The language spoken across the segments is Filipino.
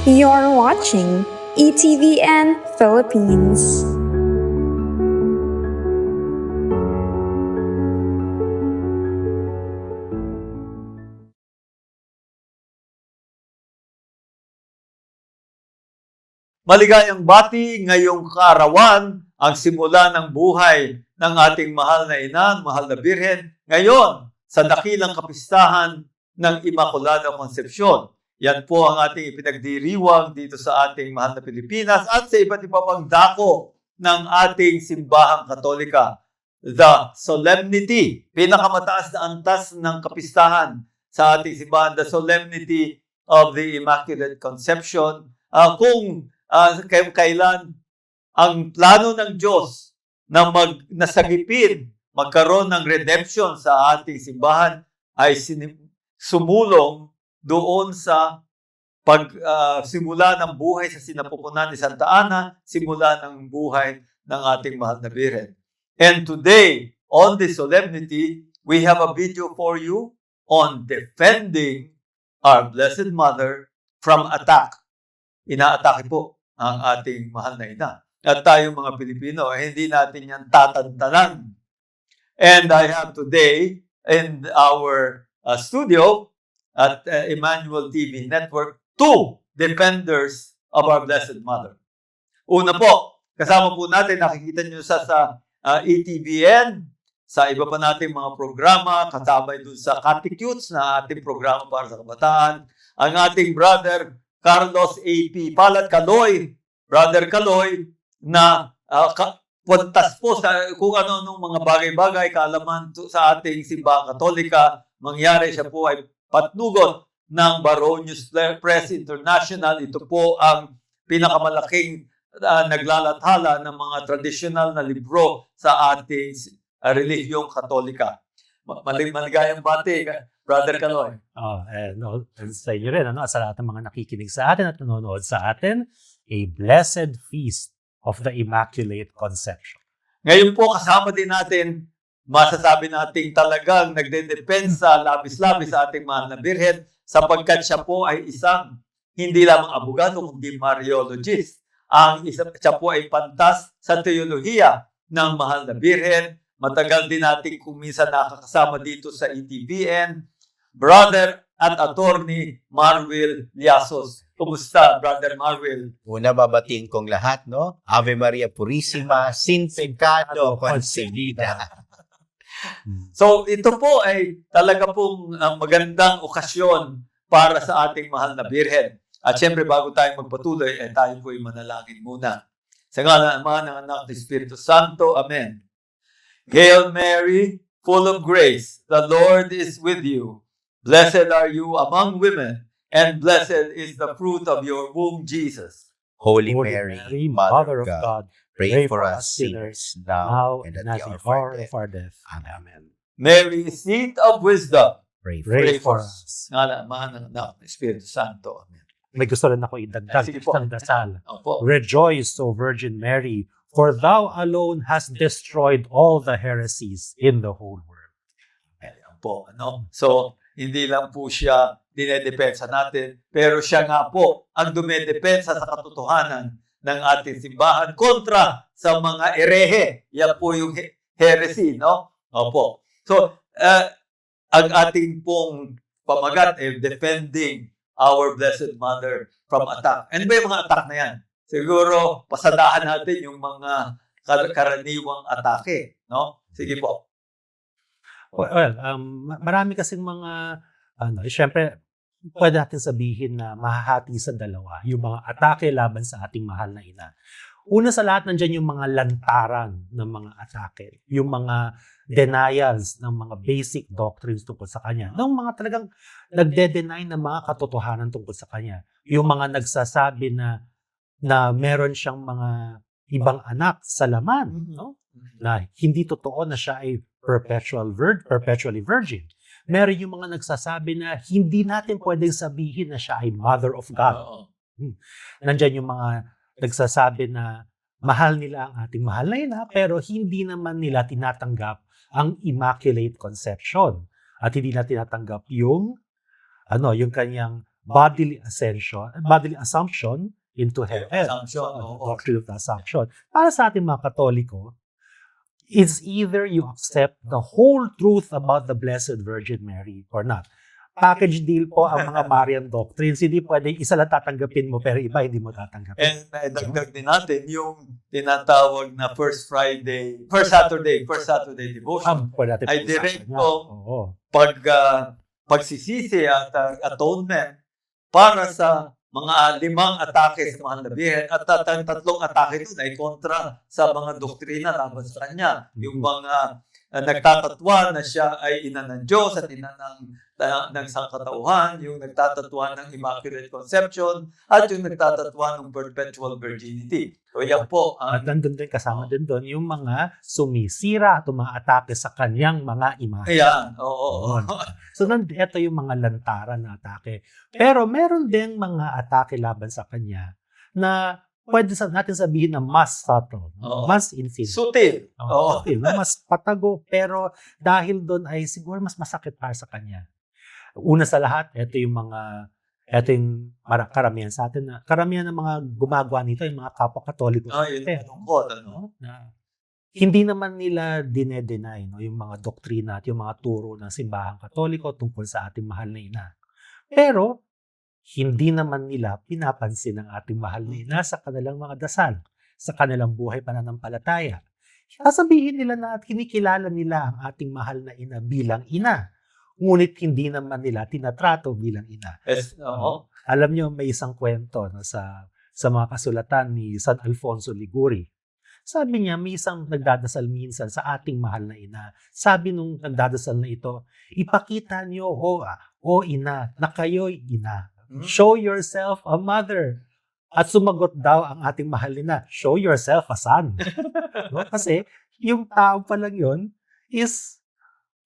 You're watching ETVN Philippines. Maligayang bati ngayong kaarawan ang simula ng buhay ng ating mahal na ina, mahal na Birhen, ngayon sa dakilang kapistahan ng Immaculada Concepcion. Yan po ang ating ipinagdiriwang dito sa ating mahal na Pilipinas at sa iba't iba pang dako ng ating simbahang Katolika. The solemnity, pinakamataas na antas ng kapistahan sa ating simbahan, the solemnity of the Immaculate Conception, kung kailan ang plano ng Diyos na nasagipin, magkaroon ng redemption sa ating simbahan ay sumulong doon sa pagsimula ng buhay sa sinapupunan ni Santa Ana, simula ng buhay ng ating mahal na Birhen. And today, on this solemnity, we have a video for you on defending our Blessed Mother from attack. Inaatake po ang ating mahal na ina. At tayong mga Pilipino, hindi natin yan tatantanan. And I have today in our studio at Emmanuel TV Network, two defenders of our Blessed Mother. Una po, kasama po natin, nakikita nyo sa ETVN, sa iba pa nating mga programa, kasabay dun sa Catechutes na ating programa para sa kabataan, ang ating brother Carlos A.P. Palat-Caloy, Brother Caloy, na puntas po sa kung ano-anong mga bagay-bagay, kaalaman sa ating simbahang Katolika. Mangyari, siya po ay patnugot ng Baronius Press International. Ito po ang pinakamalaking naglalathala ng mga tradisyonal na libro sa ating relihiyong Katolika. Maligayang bati, Brother Caloy. Sa inyo rin, sa lahat ng mga nakikinig sa atin at nanonood sa atin, a blessed feast of the Immaculate Conception. Ngayon po, kasama din natin, masasabi natin talagang nagdedepensa labis-labis sa ating mahal na Birhen sapagkat siya po ay isang hindi lamang abogado, kundi Mariologist. Siya po ay pantas sa teolohiya ng mahal na Birhen. Matagal din natin kung minsan nakakasama dito sa ETVN. Brother at Attorney Marwil Liasos. Kumusta, Brother Marwil? Una, babatiin kong lahat, no? Ave Maria Purissima, sin pecado concebida. So, ito po ay talaga pong magandang okasyon para sa ating mahal na Birhen. At syempre, bago tayo magpatuloy, tayo po ay manalangin muna. Sa ngalan ng Ama, ng Anak, ng Espiritu Santo. Amen. Hail Mary, full of grace, the Lord is with you. Blessed are you among women, and blessed is the fruit of your womb, Jesus. Holy Mary, Mother of God, pray for us sinners, now and at the hour of our death. Amen. Mary, seat of wisdom, Pray for us. Ngalan ng Ama, ng Anak, ng Espiritu Santo. Amen. May gusto rin ako idagdag Sige po. ng dasal. Opo. Rejoice, O Virgin Mary, for thou alone hast destroyed all the heresies in the whole world. Ayan po, ano? So, hindi lang po siya dinedepensa natin, pero siya nga po ang dumedepensa sa katotohanan ng ating simbahan kontra sa mga erehe. Yan po yung heresy, no? Opo. So, ang ating pong pamagat ay defending our Blessed Mother from attack. Ano ba yung mga attack na yan? Siguro, pasadahan natin yung mga karaniwang atake, no? Sige po. Well, marami kasing mga, syempre, pwede natin sabihin na mahahati sa dalawa, yung mga atake laban sa ating mahal na ina. Una sa lahat, nandiyan yung mga lantaran ng mga atake, yung mga denials ng mga basic doctrines tungkol sa kanya, ng mga talagang nagde-deny ng mga katotohanan tungkol sa kanya. Yung mga nagsasabi na meron siyang mga ibang anak sa laman, no? Na hindi totoo na siya ay perpetually virgin. Meron yung mga nagsasabi na hindi natin pwedeng sabihin na siya ay Mother of God. Nandiyan yung mga nagsasabi na mahal nila ang ating mahal na ina, pero hindi naman nila tinatanggap ang Immaculate Conception. At hindi na tinatanggap yung kanyang bodily assumption into heaven. Assumption, The oo. doctrine of the assumption. Para sa ating mga Katoliko, it's either you accept the whole truth about the Blessed Virgin Mary or not. Package deal po ang mga Marian doctrines. Hindi pwede isa lang tatanggapin mo pero iba hindi mo tatanggapin. And dagdag din natin yung tinatawag na First Saturday devotion. Pwede natin Ay pag-usapan direkto yan. Oo. pagsisisi at atonement para sa mga 5 atake sa mahal na Birhen at 3 atake doon ay kontra sa mga doktrina laban sa kanya. Yung mga nagtatatwa na siya ay ina ng Diyos at ina ng sangkatauhan, yung nagtatatwa ng Immaculate Conception, at yung nagtatatwa ng perpetual virginity. So yan po. At nandun din, kasama din doon, yung mga sumisira at umaatake sa kanyang mga imahe. Ayan, oo. So, ito yung mga lantaran na atake. Pero meron din mga atake laban sa kanya na pwede natin sabihin na mas subtle, Oo. mas infinite. Sutil. Oo. Subtle, mas patago, pero dahil doon ay siguro mas masakit para sa kanya. Una sa lahat, ito yung karamihan sa atin na karamihan ng mga gumagawa nito, yung mga kapwa Katoliko. Yun malungkot, ano? Na hindi naman nila dinedenay yung mga doktrina at yung mga turo ng simbahang Katoliko tungkol sa ating mahal na ina. Pero, hindi naman nila pinapansin ang ating mahal na ina sa kanilang mga dasal, sa kanilang buhay pananampalataya. Sasabihin nila na at kinikilala nila ang ating mahal na ina bilang ina. Ngunit hindi naman nila tinatrato bilang ina. Yes, oo. Alam niyo, may isang kwento sa mga kasulatan ni San Alfonso Liguori. Sabi niya, may isang nagdadasal minsan sa ating mahal na ina. Sabi nung nagdadasal na ito, ipakita niyo, o ina, na kayo'y ina. Show yourself a mother. At sumagot daw ang ating mahal na, show yourself a son. No? Kasi yung tao pa lang yun is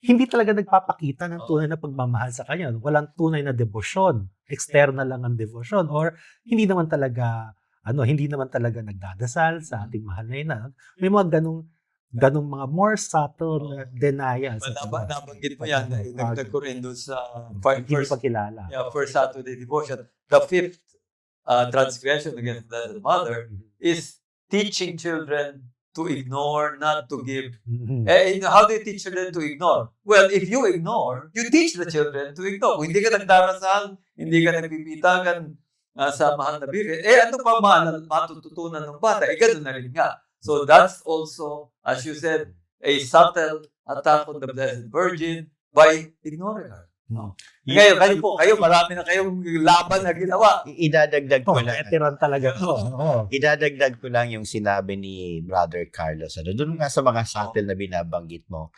hindi talaga nagpapakita ng tunay na pagmamahal sa kanya. Walang tunay na debosyon. External lang ang debosyon. Or hindi naman talaga nagdadasal sa ating mahal na ina. May mga ganong mga more subtle na denials. Nabanggit mo yan. Nagdag ko rin doon sa Hindi pagkilala. First Saturday devotion. The 5th transgression against the mother is teaching children to ignore, not to give. How do you teach children to ignore? Well, if you ignore, you teach the children to ignore. Kung hindi ka nagdarasal, hindi ka nagbibitagan sa mahal na Birhen, ano pa matututunan ng bata? Ganun na rin nga. So that's also, as you said, a subtle attack on the Blessed Virgin by ignoring her. Ngayon, kayo, marami na kayong laban na ginawa. Idadagdag ko lang. Veteran talaga. Idadagdag ko lang yung sinabi ni Brother Carlos. Doon nga sa mga subtle na binabanggit mo,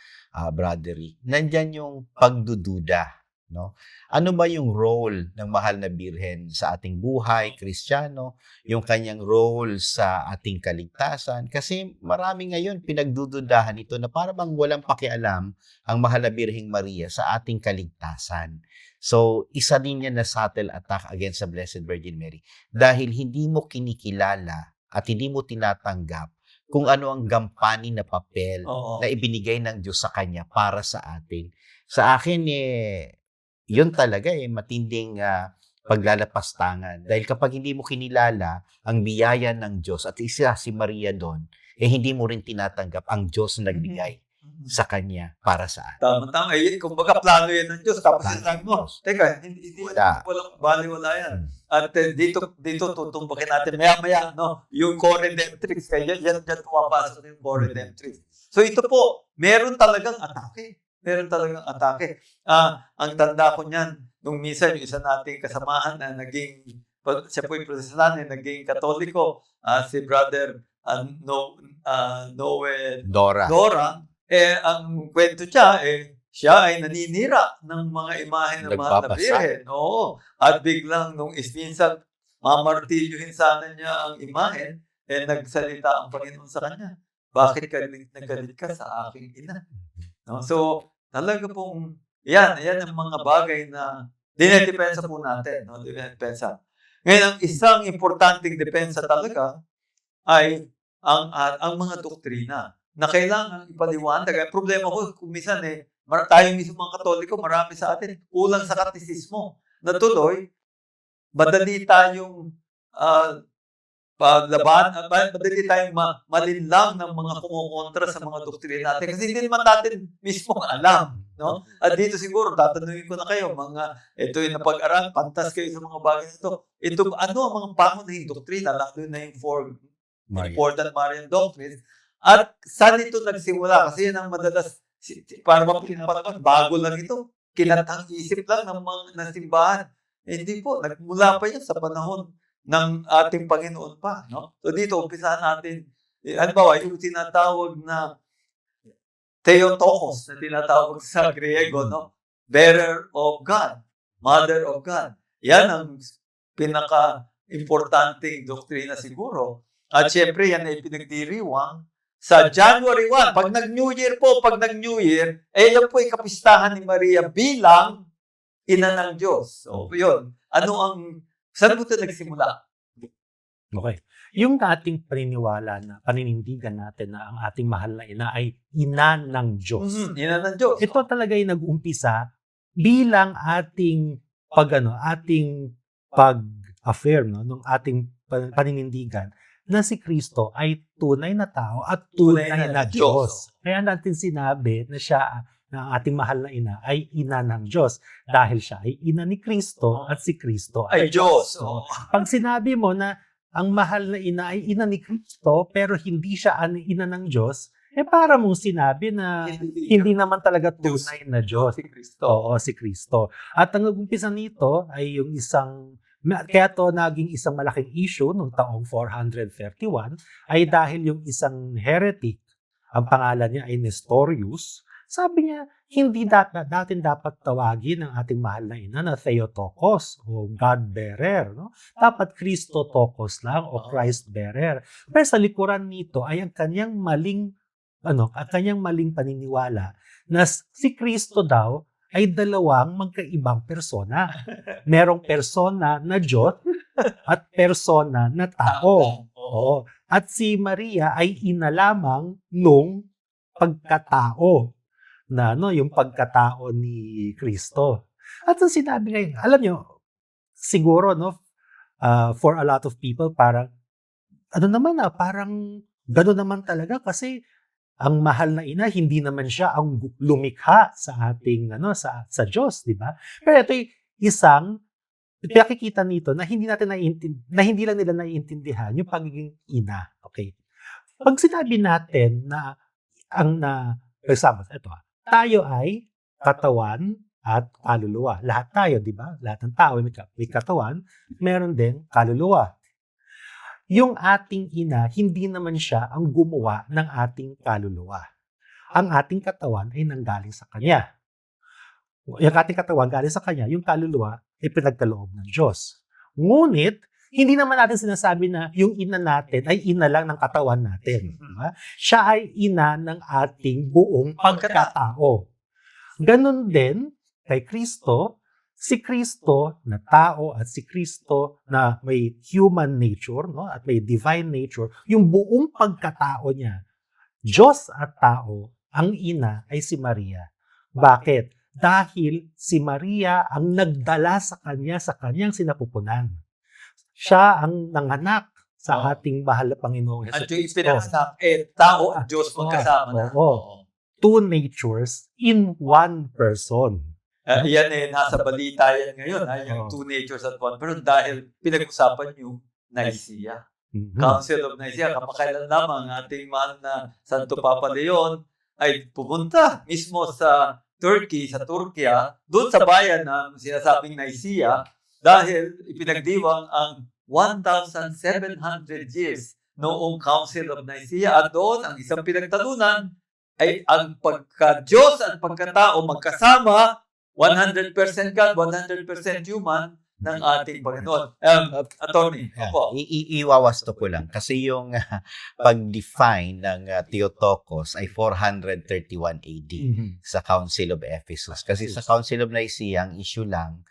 Brother Rick, nandyan yung pagdududa. No? Ano ba yung role ng mahal na Birhen sa ating buhay, Kristiyano, yung kanyang role sa ating kaligtasan? Kasi marami ngayon pinagdududahan ito na para bang walang pakialam ang mahal na Birheng Maria sa ating kaligtasan. So, isa din yan na subtle attack against the Blessed Virgin Mary dahil hindi mo kinikilala at hindi mo tinatanggap kung ano ang gampanin na papel na ibinigay ng Diyos sa Kanya para sa atin. Sa akin, yun talaga matinding paglalapastangan. Dahil kapag hindi mo kinilala ang biyaya ng Diyos at isa si Maria doon, hindi mo rin tinatanggap ang Diyos na nagbigay sa Kanya para sa atin. Tama. Kumbaga plano yan ng Diyos. Tapos sinasabi mo, teka, hindi walang baliwala yan. At dito tutumbakin natin maya-maya, no? Yung co-redemptrix. Kaya yan pumapasok yung co-redemptrix. So ito po, meron talagang atake. Ang tanda ko niyan, nung minsan yung isa nating kasamahan na siya po'y protestante, naging Katoliko, si Brother Noel Dora. Ang kwento siya ay naninira ng mga imahe ng mahal na Birhen. Oo. At biglang nung minsan, mamartilyuhin sana niya ang imahe, nagsalita ang Panginoon sa kanya. Bakit nagalit ka sa aking ina? No? So, talaga pong, yan ang mga bagay na dinedepensa po natin. No? Dinedepensa. Ngayon, ang isang importanteng depensa talaga ay ang mga doktrina na kailangan ipaliwanag. Ang problema ko, kung minsan tayo mismo mga Katoliko, marami sa atin, kulang sa katisismo. Na tuloy, madali tayong madali tayong malinlang ng mga kumukontra sa mga doktrina natin kasi hindi naman natin mismo alam, no? At dito siguro tatanungin ko na kayo, ito yung napag-aral, pantas kayo sa mga bagay nito. Ito ano ang mga pangunahing doktrina, lalo na yung important Marian doctrine. At saan ito nagsimula? Kasi yan ang madalas para mapinapatawan, bago lang ito. Kinatang isip lang ng simbahan. Hindi po, nagmula pa yan sa panahon ng ating Panginoon pa, no? So dito, umpisahan natin, halimbawa, yung tinatawag na Theotokos, na tinatawag sa Griego, no? Bearer of God, Mother of God. Yan ang pinaka-importanting doktrina siguro. At syempre, yan ay pinagdiriwang sa January 1. Pag nag-New Year, yan po ay kapistahan ni Maria bilang ina ng Diyos. So, yun. Saan po ito nagsimula? Okay. Yung ating paniniwala na paninindigan natin na ang ating mahal na ina ay ina ng Diyos. Ina ng Diyos. Ito talaga yung nag-umpisa bilang ating pag-affirm ng ating paninindigan na si Kristo ay tunay na tao at tunay na Diyos. Kaya natin sinabi na siya na ang ating mahal na ina ay ina ng Diyos dahil siya ay ina ni Kristo at si Kristo ay Diyos. Pag sinabi mo na ang mahal na ina ay ina ni Kristo pero hindi siya ina ng Diyos, para mong sinabi na hindi naman talaga tunay na Diyos. Si Kristo. Oo, si Kristo. At ang nag-umpisa nito ay yung kaya to naging isang malaking issue noong taong 431 ay dahil yung isang heretic, ang pangalan niya ay Nestorius. Sabi niya, hindi natin dapat tawagin ang ating mahal na ina na Theotokos o God-bearer. No? Dapat Christotokos lang o Christ-bearer. Pero sa likuran nito ay ang kanyang maling paniniwala na si Kristo daw ay dalawang magkaibang persona. Merong persona na Diyos at persona na tao. Oo. At si Maria ay ina lamang nung pagkatao na yung pagkatao ni Kristo. At ang sinabi ngayon, alam nyo, siguro for a lot of people parang parang gano'n naman talaga kasi ang mahal na ina hindi naman siya ang lumikha sa ating sa Diyos, di ba? Pero ito isang pinakikita nito na hindi lang nila naiintindihan yung pagiging ina. Okay. Pag sinabi natin na for example, ito tayo ay katawan at kaluluwa. Lahat tayo, di ba? Lahat ng tao may katawan, meron din kaluluwa. Yung ating ina, hindi naman siya ang gumawa ng ating kaluluwa. Ang ating katawan ay nanggaling sa Kanya. Yung ating katawan galing sa Kanya, yung kaluluwa ay pinagkaloob ng Diyos. Ngunit, hindi naman natin sinasabi na yung ina natin ay ina lang ng katawan natin. Diba? Siya ay ina ng ating buong pagkatao. Ganon din kay Kristo, si Kristo na tao at si Kristo na may human nature at may divine nature, yung buong pagkatao niya, Diyos at tao, ang ina ay si Maria. Bakit? Dahil si Maria ang nagdala sa kanyang sinapupunan. Siya ang nanganak sa ating mahal na Panginoong Hesus. At yung ipinanganak, tao at Diyos magkasama na. Two natures in one person. Yan nasa balita yan ngayon, yung two natures at one person dahil pinag-usapan yung Nicaea. Council of Nicaea, kamakailan lamang ating mahal na Santo Papa Leon ay pupunta mismo sa Turkey, sa Turkya, doon sa bayan ng sinasabing Nicaea, dahil ipinagdiwang ang 1,700 years noong Council of Nicaea at doon ang isang pinagtalunan ay ang pagka-Diyos at pagkatao magkasama 100% God, 100% human ng ating Panginoon. Attorney, iwawasto ko lang kasi yung pag-define ng Theotokos ay 431 AD sa Council of Ephesus. Kasi sa Council of Nicaea, ang issue lang,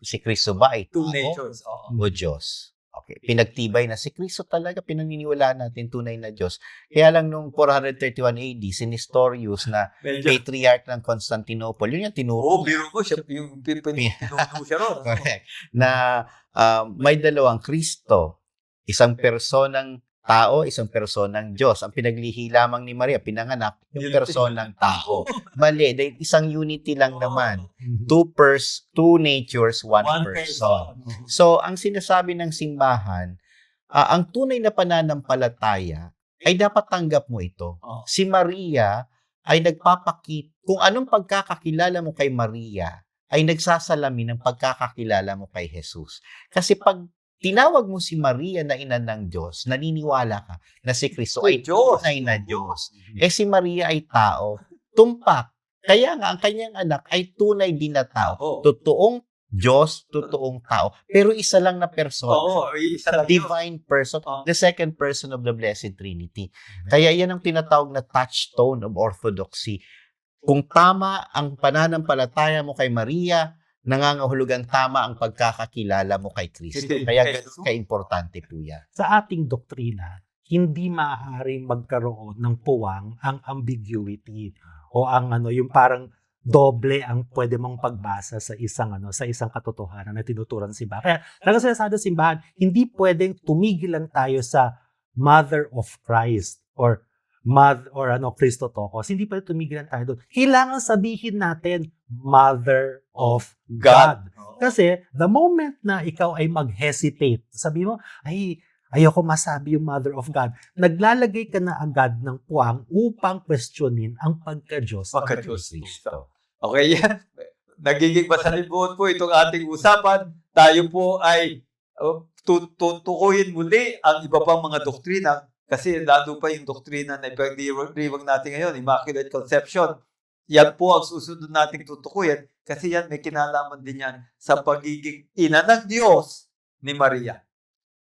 si Kristo ba ay two natures o Diyos? Okay. pinagtibay na si Kristo talaga, pinaniniwalaan natin tunay na Diyos. Kaya lang nung 431 AD, si Nestorius na Medyo, patriarch ng Constantinople, yun yung tinuro biro ko siya, yung pinuno siya ron. correct, na may dalawang Kristo, isang personang tao, isang personang Diyos. Ang pinaglihi lamang ni Maria, pinanganak, yung Yun. personang tao. Mali, dahil isang unity lang naman. Mhm. Two natures, one One person. person. So, ang sinasabi ng simbahan, ang tunay na pananampalataya ay dapat tanggap mo ito. Oh. Si Maria ay kung anong pagkakakilala mo kay Maria ay nagsasalamin ng pagkakakilala mo kay Jesus. Kasi pag tinawag mo si Maria na ina ng Diyos, naniniwala ka na si Kristo ay Diyos. tunay na Diyos. Si Maria ay tao, tumpak. Kaya nga, ang kanyang anak ay tunay din na tao. Oo. Totoong Diyos, totoong tao. Pero isa lang na persona. Oo, isa lang yun. Divine person, Oo. the second person of the Blessed Trinity. Kaya yan ang tinatawag na touchstone of orthodoxy. Kung tama ang pananampalataya mo kay Maria, nangangahulugang tama ang pagkakakilala mo kay Kristo. Kaya ganun ka-importante po yan. Sa ating doktrina, hindi maaaring magkaroon ng puwang ang ambiguity o ang yung parang doble ang pwede mong pagbasa sa isang katotohanan na tinuturan ng simbahan. Kaya talaga sinasabi ng simbahan, hindi pwedeng tumigil lang tayo sa Mother of Christ or Christotokos. Hindi pwede tumigilan tayo doon. Kailangan sabihin natin Mother of God. Kasi the moment na ikaw ay mag-hesitate, sabi mo, ayoko masabi yung Mother of God, naglalagay ka na agad ng puwang upang questionin ang pagka-Diyos. Pagka-Diyos. Okay, yan. Nagiging masalibuot po itong ating usapan. Tayo po ay tutukuyin muli ang iba pang mga doktrina kasi lalo pa yung doktrina na ipagdiriwang natin ngayon, Immaculate Conception. Yan po ang susunod nating tutukuyin kasi yan may kinalaman din yan sa pagiging ina ng Diyos ni Maria.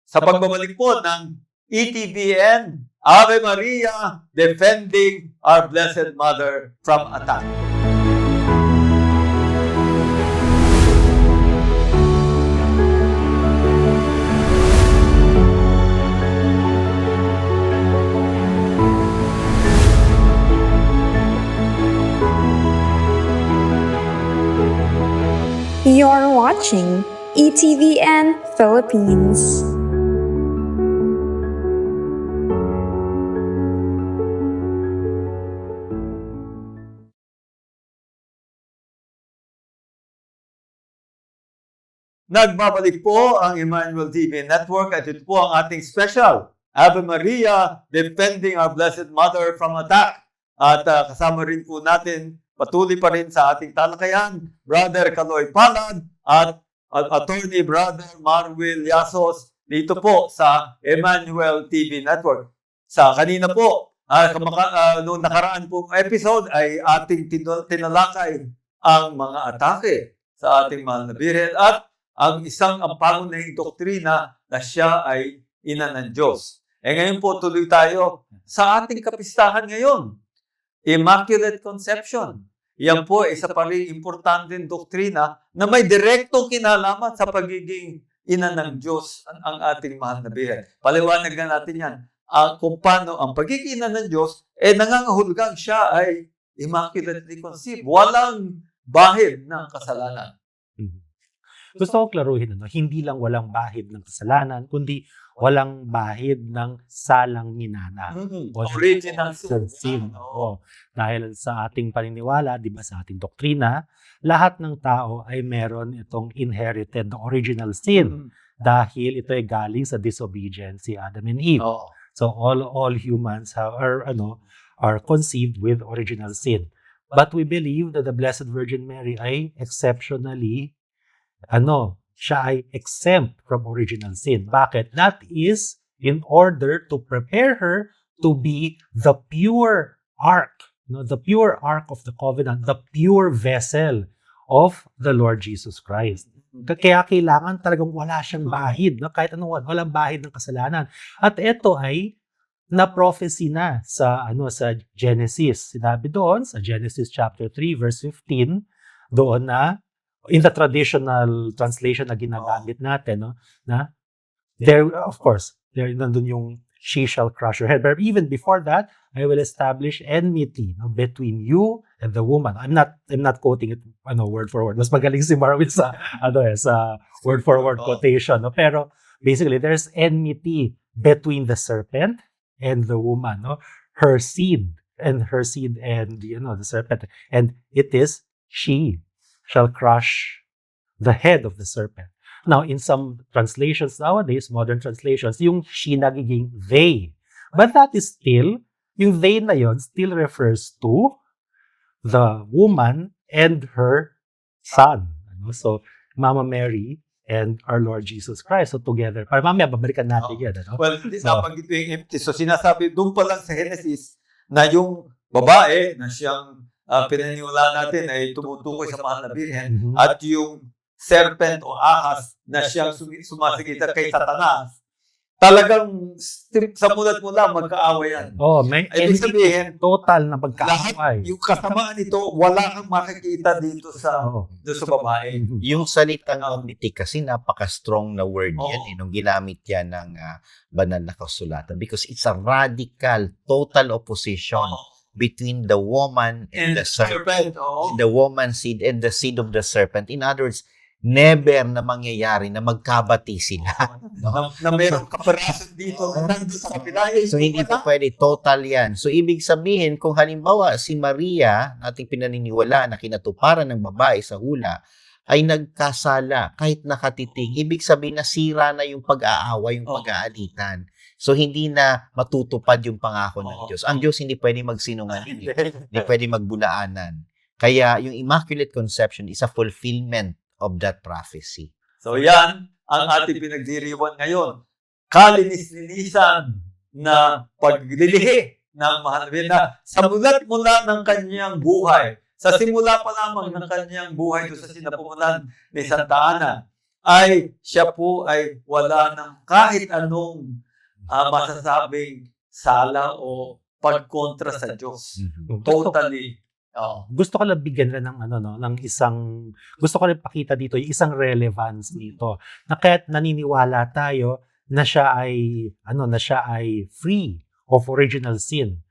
Sa pagbabalik po ng ETVN, Ave Maria, defending our Blessed Mother from attack. You're watching ETVN Philippines. Nagbabalik po ang Emmanuel TV Network at ito po ang ating special, Ave Maria, defending our Blessed Mother from attack. At kasama rin po natin, patuloy pa rin sa ating talakayan, Brother Kaloy Palad at Attorney Brother Marwil Yasos dito po sa Emmanuel TV Network. Sa kanina po, noong nakaraan pong episode ay ating tinalakay ang mga atake sa ating mahal na Birhen at ang isang pangunahing doktrina na siya ay ina ng Diyos. Ngayon po tuloy tayo sa ating kapistahan ngayon, Immaculate Conception. Yan po isa pa rin importanteng doktrina na may direktong kinalaman sa pagiging ina ng Diyos ang ating mahal na Birhen. Paliwanag na natin yan. Kung paano ang pagiging ina ng Diyos, nangangahulugang siya ay immaculately conceived. Walang bahid ng kasalanan. Gusto ko klaruhin, hindi lang walang bahid ng kasalanan, kundi walang bahid ng salang minana. Original sin. Oo. Dahil sa ating paniniwala, di ba, sa ating doktrina, lahat ng tao ay meron itong inherited original sin. Dahil ito ay galing sa disobedience si Adam and Eve. Oh. So all humans are conceived with original sin. But we believe that the Blessed Virgin Mary ay exceptionally siya ay exempt from original sin. Bakit? That is in order to prepare her to be the pure ark, the pure ark of the covenant, the pure vessel of the Lord Jesus Christ. Kaya kailangan talagang wala siyang bahid, kahit walang bahid ng kasalanan. At ito ay na-prophecy na sa Genesis. Sinabi doon sa Genesis chapter 3 verse 15, doon na in the traditional translation na ginagamit natin, na there, of course, there nandun yung she shall crush your head. But even before that, I will establish enmity, no, between you and the woman. I'm not quoting it word for word. Mas magaling si Marvin sa sa word for word quotation, no? Pero basically there's enmity between the serpent and the woman, no? Her seed and the serpent, and it is she shall crush the head of the serpent. Now, in some translations nowadays, modern translations, yung she nagiging they. But that is still, yung they na yon still refers to the woman and her son. So, Mama Mary and our Lord Jesus Christ. So, together. Para mamaya, babalikan natin yan. Well, nabanggit yung empty. So, sinasabi, doon pa lang sa Genesis, na yung babae na siyang pinaniwala natin ay tumutukoy sa mahal na Birhen, at yung serpent o ahas na siyang sumasagitan kay Satanas, talagang sa mula magkaaway yan. May ibig sabihin, total na lahat pagkaaway. yung kasamaan nito, wala kang makikita dito sa babae. Yung salitang enmity kasi napaka-strong na word yan, nung ginamit yan ng banal na kasulatan, because it's a radical, total opposition between the woman and the serpent. The woman's seed and the seed of the serpent. In other words, never na mangyayari na magkabati sila. Na mayroong kaperason dito nandun sa kapila. So, hindi po pwede. Total yan. So, ibig sabihin, kung halimbawa si Maria, nating pinaniniwala na kinatuparan ng babae sa hula, ay nagkasala kahit nakatitig, ibig sabihin nasira na yung pag-aaway, yung pag-aalitan. So, hindi na matutupad yung pangako ng Diyos. Ang Diyos hindi pwede magsinungaling. Hindi pwede magbulaanan. Kaya, yung Immaculate Conception is a fulfillment of that prophecy. So yan ang ating pinagdiriwan ngayon. Kalinis-linisan na paglilihi ng mahal na sa mulat-mula ng kanyang buhay. Sa simula pa lamang ng kanyang buhay doon sa sinapunan ni Santa Ana, ay siya po ay wala ng kahit anong masasabing sala o pagkontra sa Diyos. Totally. Gusto ko lang bigyan rin gusto ko rin pakita dito yung isang relevance dito, na kahit naniniwala tayo na siya ay free of original sin.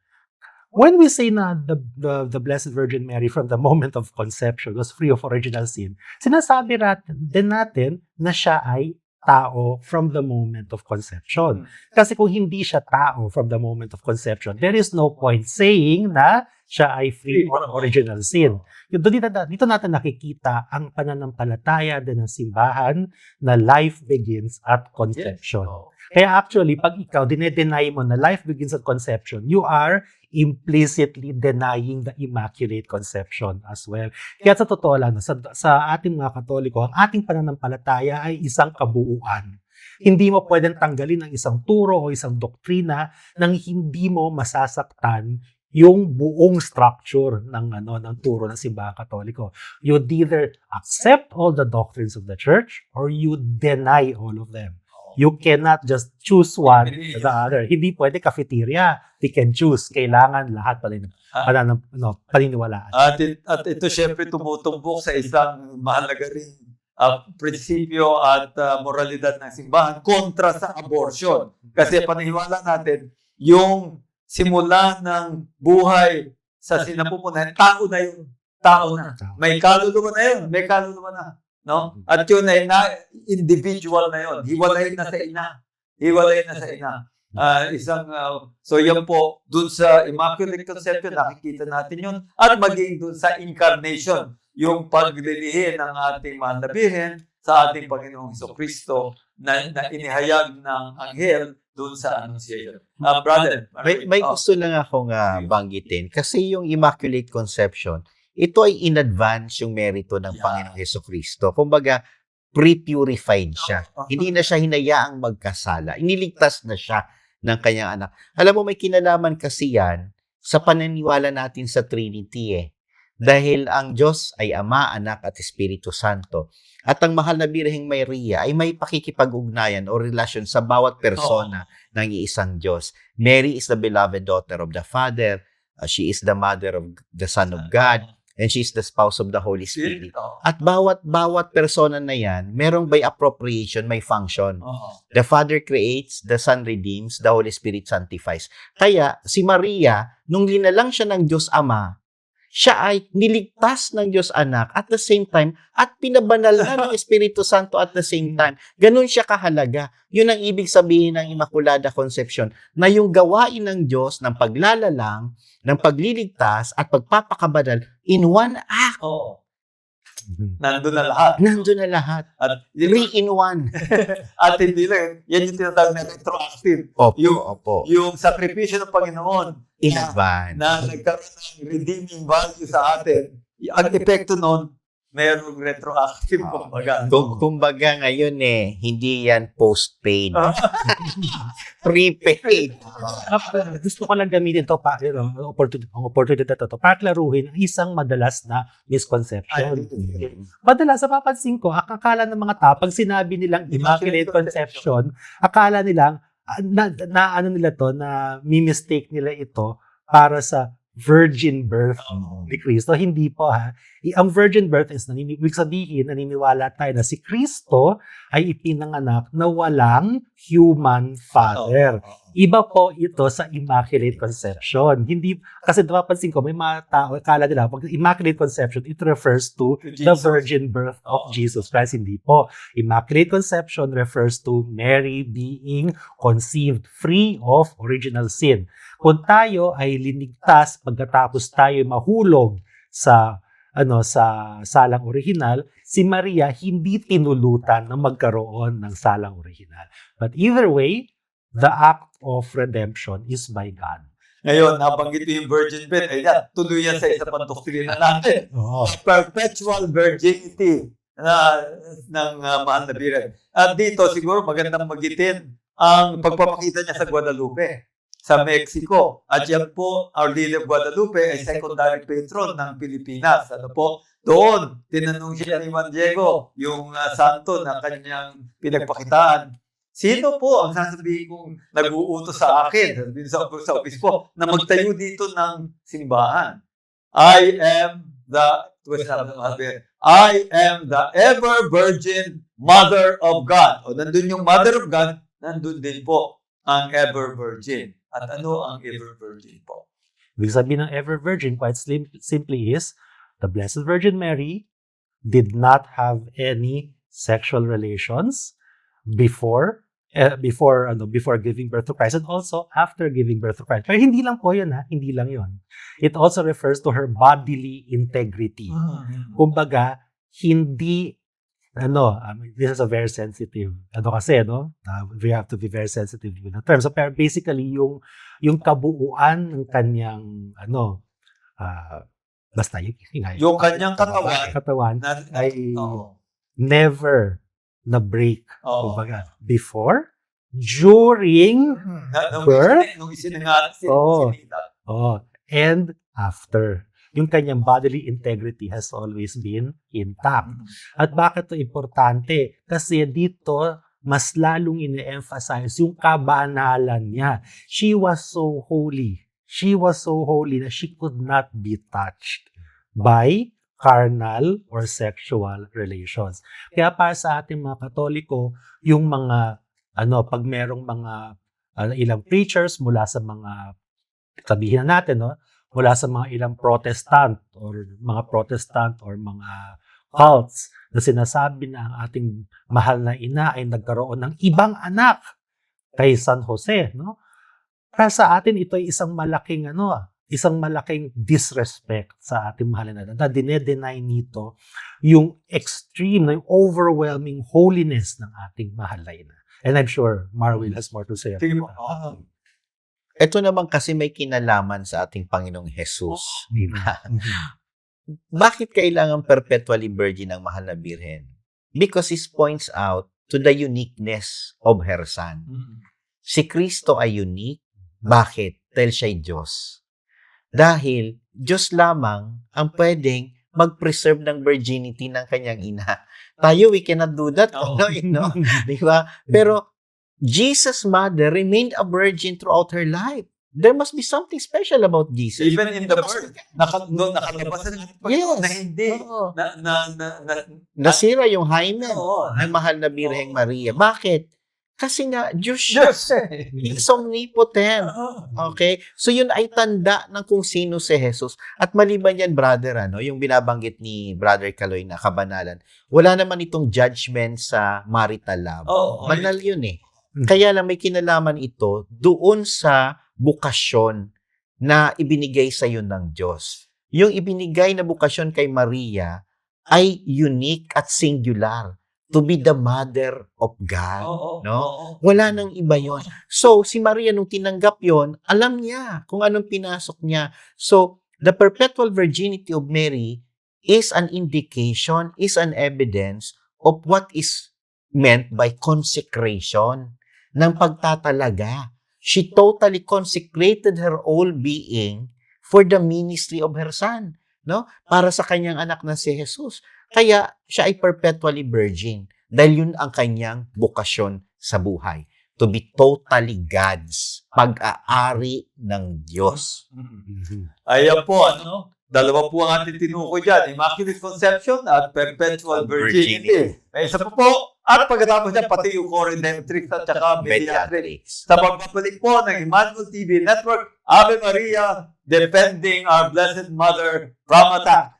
When we say na the Blessed Virgin Mary from the moment of conception was free of original sin, sinasabi din natin na siya ay tao from the moment of conception. Kasi kung hindi siya tao from the moment of conception, there is no point saying na siya ay free of original sin. Dito natin nakikita ang pananampalataya din ng simbahan na life begins at conception. Kaya actually, pag ikaw dinedenay mo na life begins at conception, you are implicitly denying the Immaculate Conception as well. Kaya sa totoo lang, sa ating mga Katoliko, ang ating pananampalataya ay isang kabuuan. Hindi mo pwedeng tanggalin ang isang turo o isang doktrina nang hindi mo masasaktan yung buong structure ng turo ng Simbahan Katoliko. You either accept all the doctrines of the Church or you deny all of them. You cannot just choose one or the other. Hindi pwede cafeteria. They can choose. Kailangan lahat paniniwalaan. At ito syempre tumutumbok sa isang mahalaga rin prinsipyo at moralidad ng simbahan kontra sa abortion. Kasi paniniwala natin, yung simula ng buhay sa sinapupunan, tao na yun. Tao na. May kaluluwa na yun. May kaluluwa na. No? At yun ay individual na yun. Hiwalay na sa ina. Hiwalay na sa ina. So yan po, dun sa Immaculate Conception, nakikita natin yun. At maging dun sa Incarnation, yung paglilihi ng ating mahal na Birhen sa ating Panginoong Jesucristo na inihayag ng anghel dun sa Annunciation. Brother, may gusto lang akong banggitin. Kasi yung Immaculate Conception, ito ay in advance yung merito ng Panginoong Jesucristo. Kumbaga, pre-purified siya. Hindi na siya hinayaang magkasala. Iniligtas na siya ng kanyang anak. Alam mo, may kinalaman kasi yan sa paniniwala natin sa Trinity Dahil ang Diyos ay Ama, Anak at Espiritu Santo. At ang mahal na Birheng Maria ay may pakikipag-ugnayan o relasyon sa bawat persona ng iisang Diyos. Mary is the beloved daughter of the Father. She is the mother of the Son of God. and she's the spouse of the Holy Spirit. Oo. At bawat persona na yan, merong by appropriation, may function. Oo. The Father creates, the Son redeems, the Holy Spirit sanctifies. Kaya, si Maria, nung linalang siya ng Diyos Ama, siya ay niligtas ng Diyos Anak at the same time, at pinabanal na ng Espiritu Santo at the same time. Ganun siya kahalaga. Yun ang ibig sabihin ng Immaculada Conception, na yung gawain ng Diyos ng paglalalang, ng pagliligtas at pagpapakabanal in one act. Oo. Nandun na lahat. Nandun na lahat. At, 3 in 1. at hindi lang, yan yung tinatawag na retroactive. Opo. Yung sakripisyo ng Panginoon In advance. na nagkaroon ng redeeming value sa atin. Ang epekto nun, merong retroactive, kumbaga. Kumbaga ngayon hindi yan postpaid. Prepaid. Gusto ko lang gamitin to opportunity na to para klaruhin ang isang madalas na misconception. Madalas, napapansin ko, ang akala ng mga tao, pag sinabi nilang Immaculate Conception, akala nilang, na mi-mistake nila ito para sa virgin birth ni Kristo. Hindi po ha. Ang virgin birth is ibig sabihin, naniniwala tayo na si Kristo ay ipinanganak na walang human father. Iba po ito sa Immaculate Conception. Hindi, kasi napapansin ko, may mga tao, akala nila, pag Immaculate Conception, it refers to the virgin birth of Jesus Christ. Hindi po. Immaculate Conception refers to Mary being conceived free of original sin. Kung tayo ay linigtas pagkatapos tayo mahulog sa salang original, si Maria hindi tinulutan na magkaroon ng salang original. But either way, the act of redemption is by God. Ngayon, nabanggit yung virgin birth, tuloy yan sa isa pang doktrina natin. Perpetual virginity ng mahal na Birhen. At dito, siguro magandang magitin ang pagpapakita niya sa Guadalupe, sa Mexico. At yan po, Our Lady of Guadalupe ay secondary patron ng Pilipinas. Doon, tinanong siya ni Juan Diego, yung santo na kanyang pinagpakitaan. Sino po ang sasabihin kong nag-uutos sa akin, sa obispo, na magtayo dito ng simbahan? I am the ever-virgin Mother of God. O nandun yung Mother of God, nandun din po ang ever-virgin. At ano ang ever-virgin po? Ibig sabihin ng ever-virgin, quite simply is, the Blessed Virgin Mary did not have any sexual relations before giving birth to Christ, and also after giving birth to Christ. Pero hindi lang po yun, hindi lang yun. It also refers to her bodily integrity. Kumbaga, hindi, this is a very sensitive, we have to be very sensitive with the term. So, pero basically, yung kabuuan ng kanyang, basta yung kanyang katawan ay never na break. Kumbaga, before, during birth, and after. Yung kanyang bodily integrity has always been intact. At bakit ito importante? Kasi dito, mas lalong ine-emphasize yung kabanalan niya. She was so holy. She was so holy na she could not be touched by carnal or sexual relations. Kaya para sa ating mga Katoliko, yung mga, pag merong mga ilang preachers mula sa mga, sabihin na natin, mula sa mga ilang Protestant or mga cults na sinasabi na ang ating mahal na ina ay nagkaroon ng ibang anak kay San Jose, Para sa atin, ito ay isang malaking disrespect sa ating mahal na ina na dinedenay nito yung extreme, yung overwhelming holiness ng ating mahal na ina. And I'm sure Marwil has more to say. Ito naman kasi may kinalaman sa ating Panginoong Jesus. Bakit kailangan perpetually virgin ang mahal na Birhen? Because it points out to the uniqueness of her son. Si Kristo ay unique. Bakit? Dahil siya'y Diyos. Dahil Diyos lamang ang pwedeng mag-preserve ng virginity ng kanyang ina. Tayo, we cannot do that. Di ba? Pero Jesus' mother remained a virgin throughout her life. there must be something special about Jesus. Even in the birth, nakalabas na ng Panginoon na hindi Oo. na Nasira yung hymen Oo. ng mahal na Birheng Oo. Maria. Bakit? Kasi nga, Diyos siya. Diyos eh. He's omnipotent. Okay? So, yun ay tanda ng kung sino si Jesus. At maliban yan, brother, yung binabanggit ni Brother Kaloy na kabanalan, wala naman itong judgment sa marital love. Oo. Banal yun eh. Kaya lang may kinalaman ito doon sa bukasyon na ibinigay sa iyo ng Diyos. Yung ibinigay na bukasyon kay Maria ay unique at singular. To be the mother of God. Oo. No? Oo. Wala nang iba yon. So, si Maria, nung tinanggap yon, alam niya kung anong pinasok niya. So, the perpetual virginity of Mary is an indication, is an evidence of what is meant by consecration, ng pagtatalaga. She totally consecrated her whole being for the ministry of her son, no? Para sa kanyang anak na si Jesus. Kaya siya ay perpetually virgin dahil yun ang kanyang bukasyon sa buhay. To be totally God's pag-aari ng Diyos. Ayan po, dalawa po ang ating tinukoy dyan. Immaculate Conception at Perpetual Virginity. May isa pa po. At pagkatapos niya, pati yung co-redemptrix at saka mediatrix. Sa pagbabalik po ng Emmanuel TV Network, Ave Maria, defending our Blessed Mother from attack.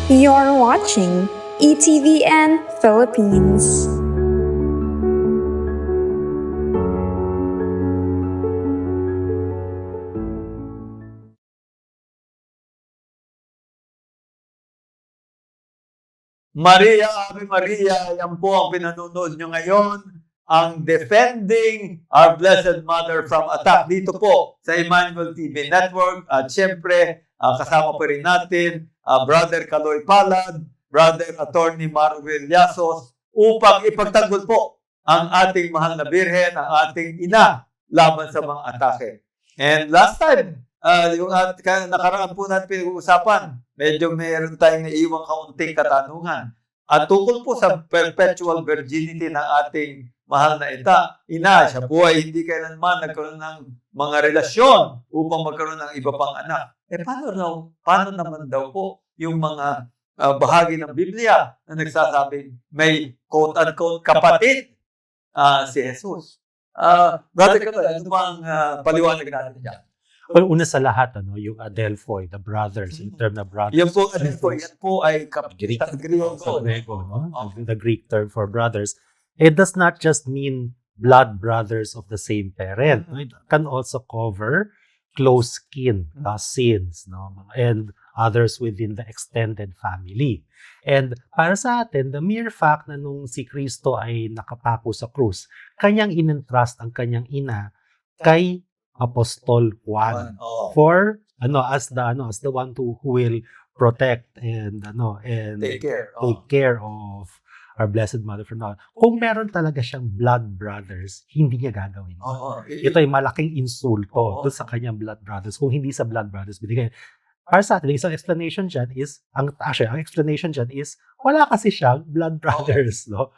You're watching ETVN Philippines. Maria, Ave Maria, yan po ang pinanonood nyo ngayon, ang Defending Our Blessed Mother from Attack dito po sa Emmanuel TV Network. At syempre, kasama pa rin natin Brother Kaloy Palad, Brother Attorney Marwil Yasos, upang ipagtanggol po ang ating mahal na Birhen, ang ating ina, laban sa mga atake. And last time, yung nakaraan po natin pinag-uusapan, medyo meron tayong naiiwang kaunting katanungan. At tungkol po sa perpetual virginity ng ating mahal na ina, siya po ay hindi kailanman nagkaroon ng mga relasyon upang magkaroon ng iba pang anak. Paano naman daw po yung mga bahagi ng Biblia na nagsasabing may quote-unquote kapatid si Jesus? Brother Kaloy, ano bang paliwanag natin dyan? Well, una sa lahat, yung Adelphoi, the brothers, in term na brothers. Yan po ay kapitan Griego. The Greek term for brothers. It does not just mean blood brothers of the same parent. It can also cover close kin, cousins, and others within the extended family. And para sa atin, the mere fact na nung si Kristo ay nakapako sa krus, kanyang in-entrust ang kanyang ina kay Apostol Juan for as the one who will protect and Take care of our Blessed Mother from now. Kung meron talaga siyang blood brothers, hindi niya gagawin. Ito ay malaking insulto doon sa kanyang blood brothers. Kung hindi sa blood brothers binigay. Para sa atin, isang explanation dyan is, ang explanation dyan is, wala kasi siyang blood brothers, no?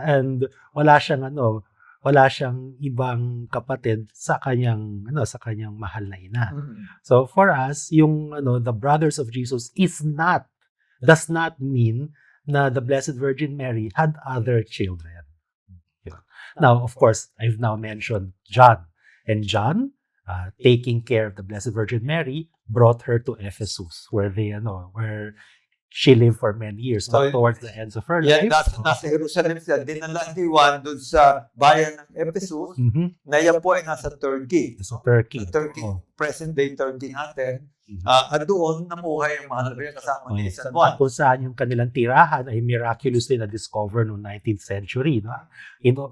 And wala siyang ibang kapatid sa kanyang mahal na ina. So for us, yung the brothers of Jesus does not mean na the Blessed Virgin Mary had other children. Now, of course, I've now mentioned John. And John, taking care of the Blessed Virgin Mary, brought her to Ephesus, where she lived for many years, So, towards the ends of her Yan, life. nasa Jerusalem sila. Dinala ni Juan doon sa bayan ng Ephesus, na yan po ay nasa Turkey. So, Turkey. Present-day Turkey natin. At doon, namuhay ang mahal na Birhen kasama ni San Juan. Kung saan yung kanilang tirahan ay miraculously na-discover noong 19th century. No?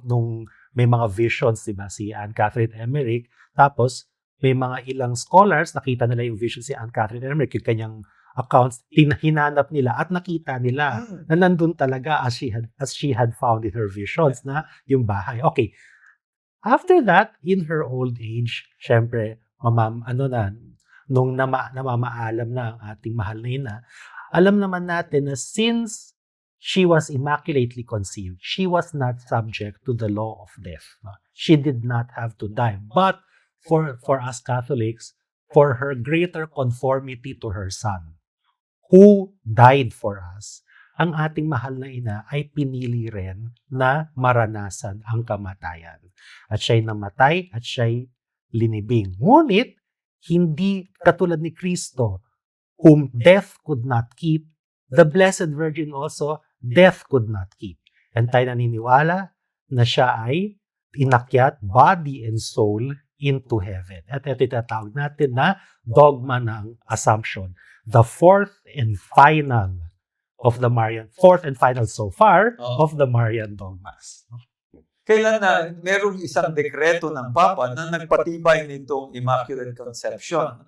Nung may mga visions, diba, si Anne Catherine Emmerich. Tapos, may mga ilang scholars, nakita nila yung vision si Anne Catherine Emmerich, yung kanyang accounts, hinanap nila at nakita nila na nandun talaga as she had found in her visions na yung bahay. Okay, After that, in her old age, syempre, nung namamaalam na ang ating mahal na ina, alam naman natin na since she was immaculately conceived, she was not subject to the law of death. She did not have to die. But for us Catholics, for her greater conformity to her Son, who died for us, ang ating mahal na ina ay pinili rin na maranasan ang kamatayan. At siya'y namatay at siya'y linibing. Ngunit, hindi katulad ni Kristo, whom death could not keep, the Blessed Virgin also, death could not keep. And tayo naniniwala na siya ay inakyat, body and soul, into heaven. At ito itatawag natin na dogma ng Assumption. The fourth and final so far of the Marian dogmas. Kailan na merong isang dekreto ng Papa na nagpatibay nitong Immaculate Conception.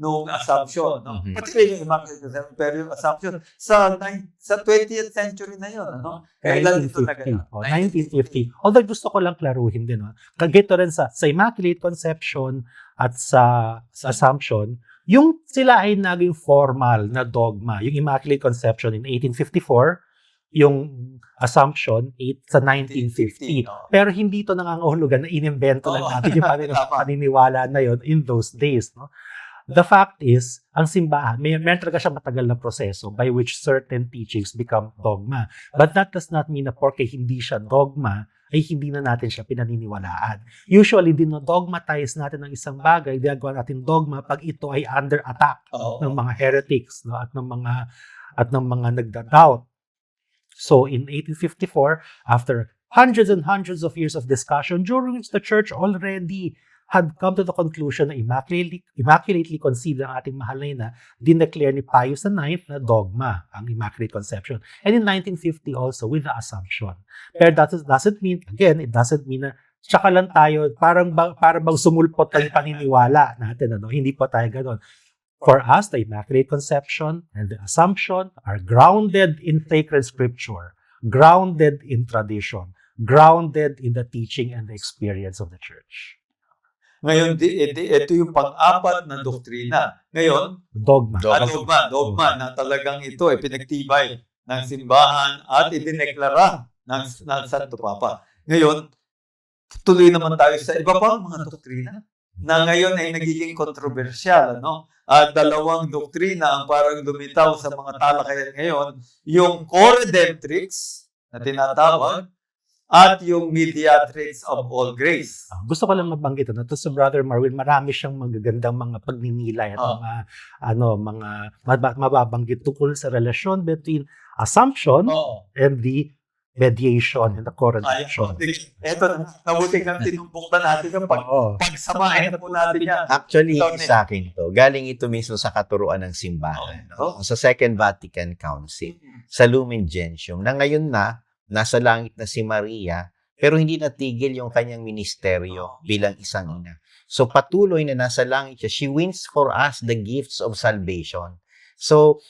Nung Assumption. No? Patibay yung Immaculate Conception, pero yung Assumption, sa 20th century na yun. Ano? Kailan ito naganap? 1950. Although gusto ko lang klaruhin din. Kagito rin sa Immaculate Conception at sa Assumption, yung sila ay naging formal na dogma. Yung Immaculate Conception in 1854, yung Assumption sa 1950. Pero hindi ito nangangahulugan na inimbento lang natin yung paniniwala na yun in those days. No? The fact is, ang simbahan, meron talaga siya matagal na proseso by which certain teachings become dogma. But that does not mean na porque hindi siya dogma, ay hindi na natin siya pinaniniwalaan. Usually, dinodogmatize natin ng isang bagay, ginagawa natin dogma pag ito ay under attack ng mga heretics, no? at ng mga nagda-doubt. So, in 1854, after hundreds and hundreds of years of discussion, during which the Church already had come to the conclusion na immaculately conceived ang ating mahal na ina, dineclare ni Pius IX na dogma ang Immaculate Conception. And in 1950 also with the Assumption. Pero that doesn't mean, again, it doesn't mean na tsaka lang tayo, parang bang sumulpot ang paniniwala natin. Ano? Hindi po tayo ganon. For us, the Immaculate Conception and the Assumption are grounded in sacred scripture, grounded in tradition, grounded in the teaching and the experience of the Church. Ngayon, ito yung pang-apat na doktrina. Ngayon, Dogma na talagang ito ay pinagtibay ng simbahan at idineklara ng Santo Papa. Ngayon, tuloy naman tayo sa iba pang mga doktrina na ngayon ay nagiging kontrobersyal. Ano? At dalawang doktrina ang parang lumitaw sa mga talakayan ngayon, yung co-redemptrix na tinatawag, at yung mediatrix of all grace. Gusto ko lang mabanggit na to sa Brother Marwin, marami siyang magagandang mga pagninilay at mga mababanggit tungkol sa relasyon between Assumption and the mediation and the coronation. Ito, nabuti kang tinumbok na natin yung pagsamahin na po natin yan. Actually, sa akin to, galing ito mismo sa katuruan ng simbahan. Sa Second Vatican Council, sa Lumen Gentium, na ngayon nasa langit na si Maria, pero hindi natigil yung kanyang ministeryo bilang isang ina. So, patuloy na nasa langit siya. She wins for us the gifts of salvation. So,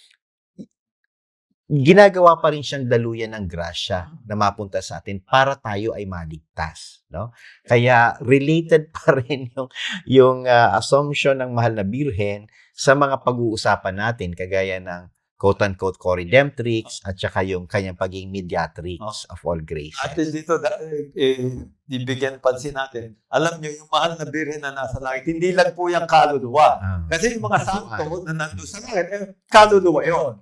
ginagawa pa rin siyang daluyan ng grasya na mapunta sa atin para tayo ay maligtas, no? Kaya related pa rin yung assumption ng mahal na Birhen sa mga pag-uusapan natin, kagaya ng quote-unquote co-redemptrix at saka yung kanyang pagiging mediatrix of all grace. At dito, ibigyan pansin natin, alam nyo, yung mahal na Birhen na nasa langit, hindi lang po yung kaluluwa. Kasi yung mga santo na nandun sa langit, kaluluwa yun.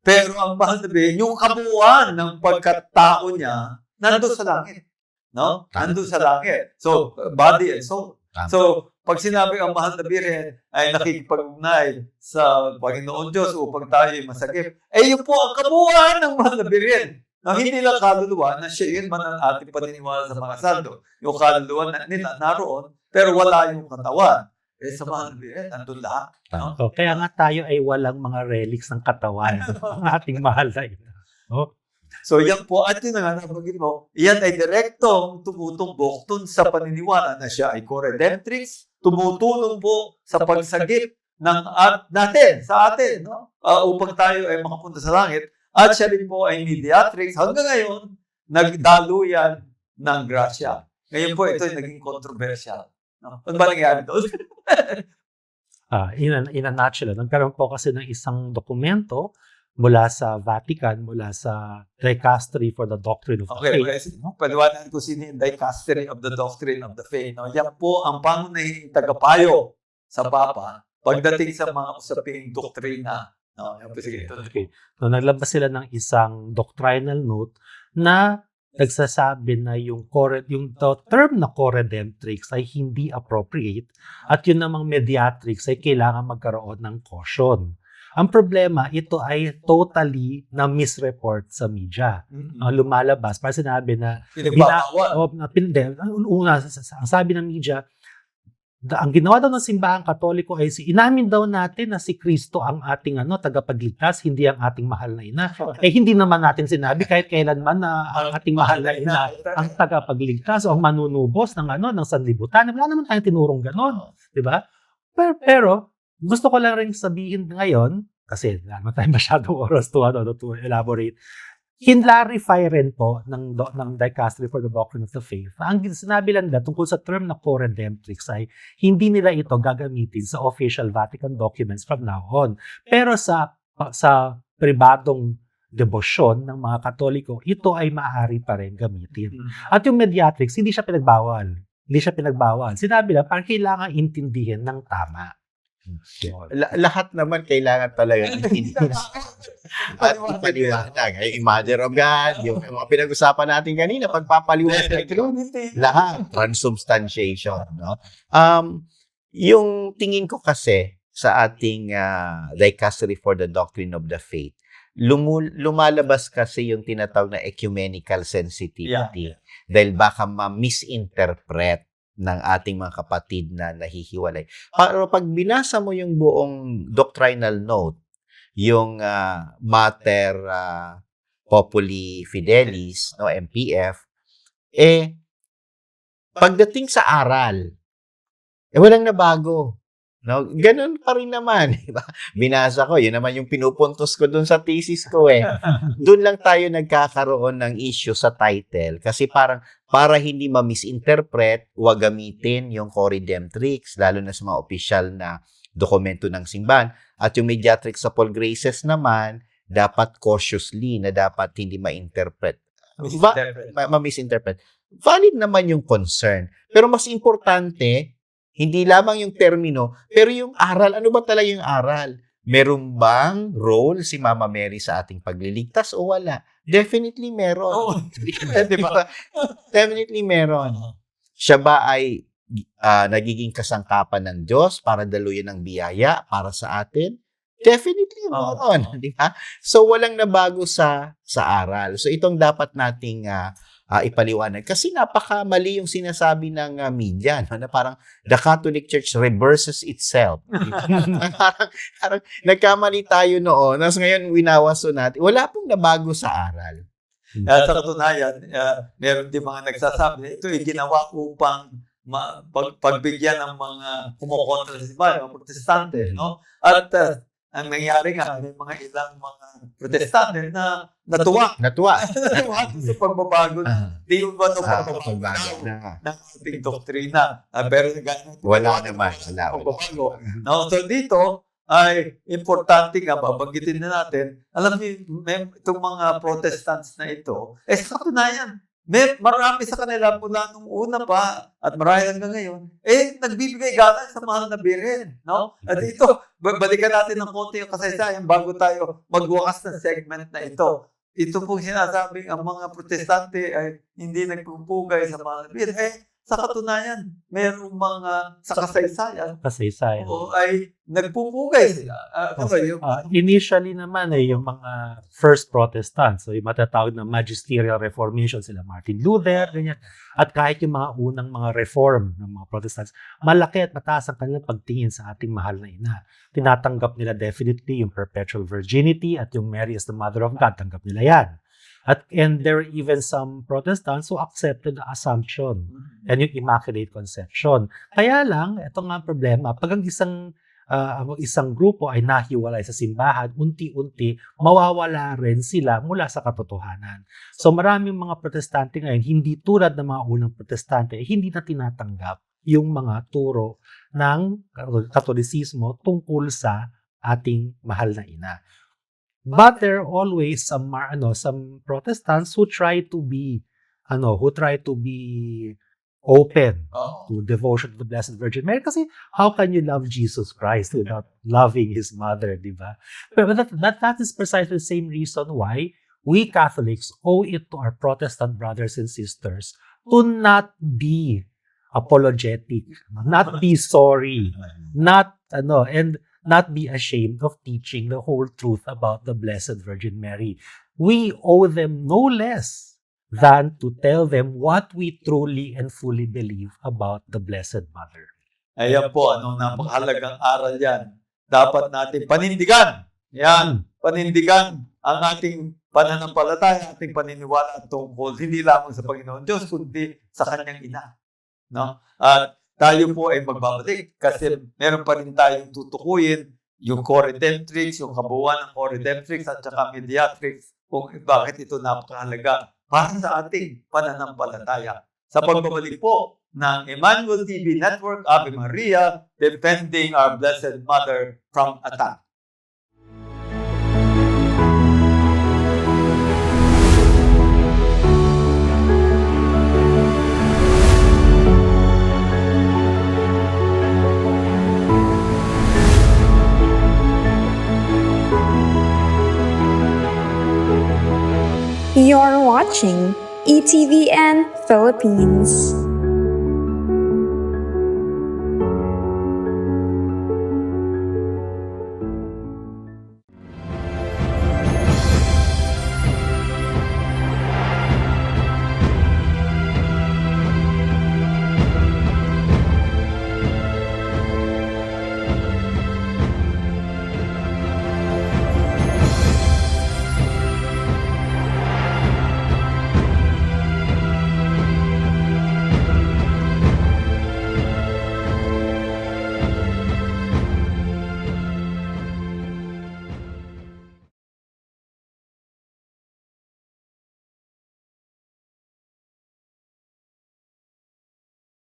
Pero ang mahal na Birhen, yung kabuuan ng pagkatao niya, nandun sa langit. No? Nandun sa langit. So, body and soul. So, pag sinabi ang mahal na Birhen ay nakikipag-ugnay sa Panginoon Diyos upang tayo ay masagip, yun po ang kabuuan ng mahal na Birhen. Na hindi lang kaluluwa, na siya yun man ang ating paniniwala sa mga santo. Yung kaluluwa nila naroon, pero wala yung katawan. Sa mahal na Birhen, nandun lahat. No? Kaya nga tayo ay walang mga relics ng katawan ng ating mahal na ina. So yan po, at yun nga nabanggit mo, yan ay direktong tumutumbok dun sa paniniwala na siya ay co-redemptrix, tumutulong po sa pagsagip ng natin, sa atin, no? Upang tayo ay makapunta sa langit. At siya rin po ay mediatrix. Hanggang ngayon, nagdaluyan ng grasya. Ngayon po ito ay naging controversial. No? Ano ba nangyari doon? In a nutshell, nagkaroon po kasi ng isang dokumento mula sa Vatican, mula sa Dicastery for the Doctrine of the Okay, Faith. paliwanag ko sino yung Dicastery of the Doctrine of the Faith. No? Yan po ang pangunahing tagapayo sa Papa pagdating sa mga usaping doktrina. No? Yan po, sige. Okay. So, naglabas sila ng isang doctrinal note na nagsasabi na yung the term na co-redemptrix ay hindi appropriate at yun namang mediatrix ay kailangan magkaroon ng caution. Ang problema, ito ay totally na misreport sa media. Lumalabas, parang sinabi na Pinagbabawal. ang sabi ng media, ang ginawa daw ng simbahang Katoliko ay inamin daw natin na si Kristo ang ating tagapagligtas, hindi ang ating mahal na ina. Hindi naman natin sinabi kahit kailanman na ang ating mahal na ina ang tagapagligtas o ang manunubos ng sanlibutan. Wala naman tayong tinurong ganon, di ba? Pero gusto ko lang rin sabihin ngayon, kasi wala naman tayong masyadong oras to elaborate, kinlarify rin po ng Dicastery for the Doctrine of the Faith. Ang sinabi lang nila tungkol sa term na co-redemptrix ay hindi nila ito gagamitin sa official Vatican documents from now on. Pero sa pribadong debosyon ng mga Katoliko, ito ay maaari pa rin gamitin. At yung mediatrix, hindi siya pinagbawal. Sinabi lang, parang kailangan intindihin ng tama. Lahat naman kailangan talaga at ipaliwanag. Yung Mother of God, yung mga pinag-usapan natin kanina, pagpapaliwanag lahat, transubstantiation. No? Yung tingin ko kasi sa ating Dicastery for the Doctrine of the Faith, lumalabas kasi yung tinatawag na ecumenical sensitivity dahil baka ma-misinterpret ng ating mga kapatid na nahihiwalay. Pero pag binasa mo yung buong doctrinal note, yung Mater Populi Fidelis, no, MPF, pagdating sa aral, walang nabago. No, ganun pa rin naman, diba? Binasa ko, yun naman yung pinupuntos ko dun sa thesis ko Doon lang tayo nagkakaroon ng issue sa title kasi para hindi ma-misinterpret, huwag gamitin yung co-redemptrix, lalo na sa mga opisyal na dokumento ng simbahan. At yung mediatrix sa Paul Graces naman, dapat cautiously na dapat hindi ma-interpret. Ma-misinterpret. Valid naman yung concern. Pero mas importante, hindi lamang yung termino, pero yung aral. Ano ba talaga yung aral? Meron bang role si Mama Mary sa ating pagliligtas o wala? Definitely meron. Diba? Definitely meron. Siya ba ay nagiging kasangkapan ng Diyos para daluyan ng biyaya para sa atin? Definitely meron. Diba? So, walang nabago sa aral. So, itong dapat nating ipaliwanag. Kasi napakamali yung sinasabi ng media, no? Na parang the Catholic Church reverses itself. parang nagkamali tayo noon. Tapos ngayon, winawaso natin. Wala pong nabago sa aral. Sa katunayan, meron din mga nagsasabi, ito ay ginawa upang pagbigyan ng mga kumukontra sa simbahan, mga protestante. No? At ang nangyari nga, may mga ilang mga protestante na natuwa. Sa pagbabago. Di yung ba pagbabago ng ating doktrina. Pero wala naman. Pagbabago. No? So dito, ay importante nga, babanggitin na natin, alam niyo, itong mga Protestants na ito, sa katunayan, marami sa kanila mula nung una pa at marami hanggang ngayon, nagbibigay galang sa mahal na Birhen. No? At ito, balikan natin ng konti yung kasaysayan bago tayo magwakas ng segment na ito. Ito pong sinasabing ang mga protestante ay hindi nagpupugay sa mahal na Birhen. Sa katunayan, mayroong mga sa kasaysayan o ay nagpupugay sila. Initially naman yung mga first Protestants, so yung matatawag na magisterial reformation, sila Martin Luther, ganyan. At kahit yung mga unang mga reform ng mga Protestants, malaki at mataas ang kanilang pagtingin sa ating mahal na ina. Tinatanggap nila definitely yung perpetual virginity at yung Mary as the Mother of God, tanggap nila yan. And there were even some Protestants who accepted the Assumption and yung Immaculate Conception. Kaya lang, ito nga ang problema, pag ang isang ang isang grupo ay nahiwalay sa simbahan, unti-unti mawawala rin sila mula sa katotohanan. So maraming mga protestante ngayon, hindi tulad ng mga unang protestante, hindi na tinatanggap yung mga turo ng Katolisismo tungkol sa ating mahal na ina. But there are always some Protestants who try to be open to devotion to the Blessed Virgin Mary. Kasi how can you love Jesus Christ without loving His mother, di ba? But that is precisely the same reason why we Catholics owe it to our Protestant brothers and sisters to not be apologetic, not be sorry, and not be ashamed of teaching the whole truth about the Blessed Virgin Mary. We owe them no less than to tell them what we truly and fully believe about the Blessed Mother. Ayan po, napakahalagang aral yan. Dapat natin panindigan. Yan, panindigan ang ating pananampalataya, ating paniniwala tungkol hindi lamang sa Panginoon Diyos, kundi sa Kanyang ina. No? At tayo po ay magbabalik kasi meron pa rin tayong tutukuyin yung co-redemptrix, yung kabuuan ng co-redemptrix at saka mediatrix kung bakit ito napakahalaga para sa ating pananampalataya. Sa pagbabalik po ng Emmanuel TV Network, Ave Maria, defending our Blessed Mother from attack. You're watching ETVN Philippines.